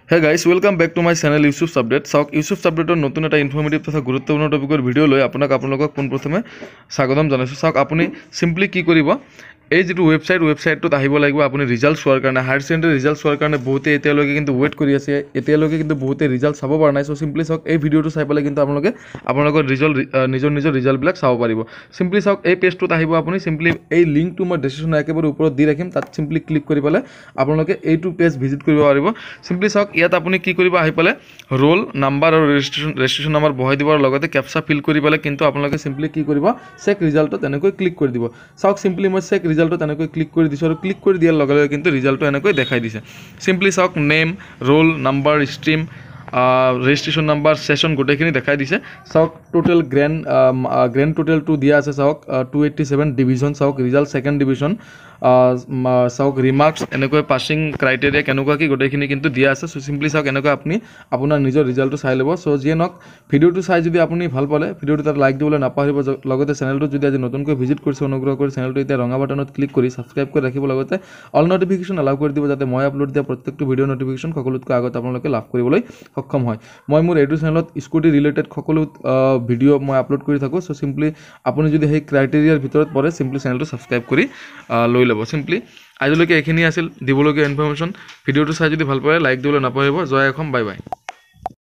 Hey guys, welcome back to my channel Yusuf Update. So Yusuf Update নতুন এটা informative তথা গুৰুত্বপূৰ্ণ টপিকৰ video লৈ আপোনালোকক পোনপ্ৰথমে স্বাগতম জনাইছো। চাওক আপুনি সিম্পলি কি কৰিব, এই যেটো ওয়েবসাইটটোত আহিব লাগিব। আপুনি ৰিজাল্ট চোৱাৰ কাৰণে হায়াৰ সেকেন্ডাৰী ৰিজাল্ট চোৱাৰ কাৰণে বহুতে এতিয়ালৈকে কিন্তু ওয়েট কৰি আছে, এতিয়ালৈকে কিন্তু বহুতে ৰিজাল্ট চাব পৰা নাই। সো সিম্পলি চাওক এই ভিডিওটো চাই পেলাই কিন্তু আপোনালোকৰ নিজৰ ৰিজাল্টবিলাক চাব পাৰিব। সিম্পলি চাওক এই পেজটোত আহিব, আপুনি সিম্পলি এই লিংকটো মই ডেসক্ৰিপচনৰ একেবাৰে ওপৰত দি ৰাখিম, তাত সিম্পলি ক্লিক কৰি পেলাই আপোনালোকে এইটো পেজ ভিজিট কৰিব পাৰিব। সিম্পলি চাওক ইয়াত আপুনি কি কৰিব, আহি পেলাই ৰোল নাম্বাৰ আৰু ৰেজিষ্ট্ৰেশ্যন নাম্বাৰ বহাই দিবৰ লগতে ক্যাপচা ফিল কৰি পেলাই কিন্তু আপোনালোকে সিম্পলি কি কৰিব, চেক ৰিজাল্টত এনেকৈ ক্লিক কৰি দিব। চাওক সিম্পলি মই চেক ৰিজাল্টত এনেকৈ ক্লিক কৰি দিছোঁ আৰু ক্লিক কৰি দিয়াৰ লগে লগে কিন্তু ৰিজাল্টটো এনেকৈ দেখাই দিছে। সিম্পলি চাওক name, roll number, stream, registration number, session গোটেইখিনি দেখাই দিছে। চাওক টোটেল গ্ৰেণ্ড টোটেলটো দিয়া আছে। চাওক 287 ডিভিজন, চাওক ৰিজাল্ট সেকেন্ড ডিভিজন, চাওক ৰিমাৰ্কস, এনেকৈ পাছিং ক্ৰাইটেৰিয়া কেনেকুৱা কি গোটেইখিনি কিন্তু দিয়া আছে। সো সিম্পলি চাওক এনেকৈ আপুনি আপোনাৰ নিজৰ ৰিজাল্টটো চাই ল'ব। সো যিয়ে নহওক ভিডিওটো চাই যদি আপুনি ভাল পালে ভিডিওটো তাত লাইক দিবলৈ নাপাহৰিব। লগতে চেনেলটো যদি আজি নতুনকৈ ভিজিট কৰিছে অনুগ্ৰহ কৰি চেনেলটো এতিয়া ৰঙা বাটনত ক্লিক কৰি সাবস্ক্ৰাইব কৰি ৰাখিব, লগতে অল নটিফিকেশ্যন এলাউ কৰি দিব, যাতে মই আপলোড দিয়া প্ৰত্যেকটো ভিডিও নটিফিকেশ্যন সকলোতকৈ আগত আপোনালোকে লাভ কৰিবলৈ সক্ষম হয়। মই মোৰ এইটো চেনেলত স্কুটি ৰিলেটেড সকলো ভিডিও মই আপলোড কৰি থাকোঁ। সো সিম্পলি আপুনি যদি সেই ক্ৰাইটেৰিয়াৰ ভিতৰত পৰে সিম্পলি চেনেলটো সাবস্ক্ৰাইব কৰি লৈ ল'ব। সিম্পলি আজিলৈকে এইখিনি আছিল দিবলগীয়া ইনফৰমেশ্যন। ভিডিওটো চাই যদি ভাল পায় লাইক দিবলৈ নাপাহৰিব। জয় অসম, বাই বাই।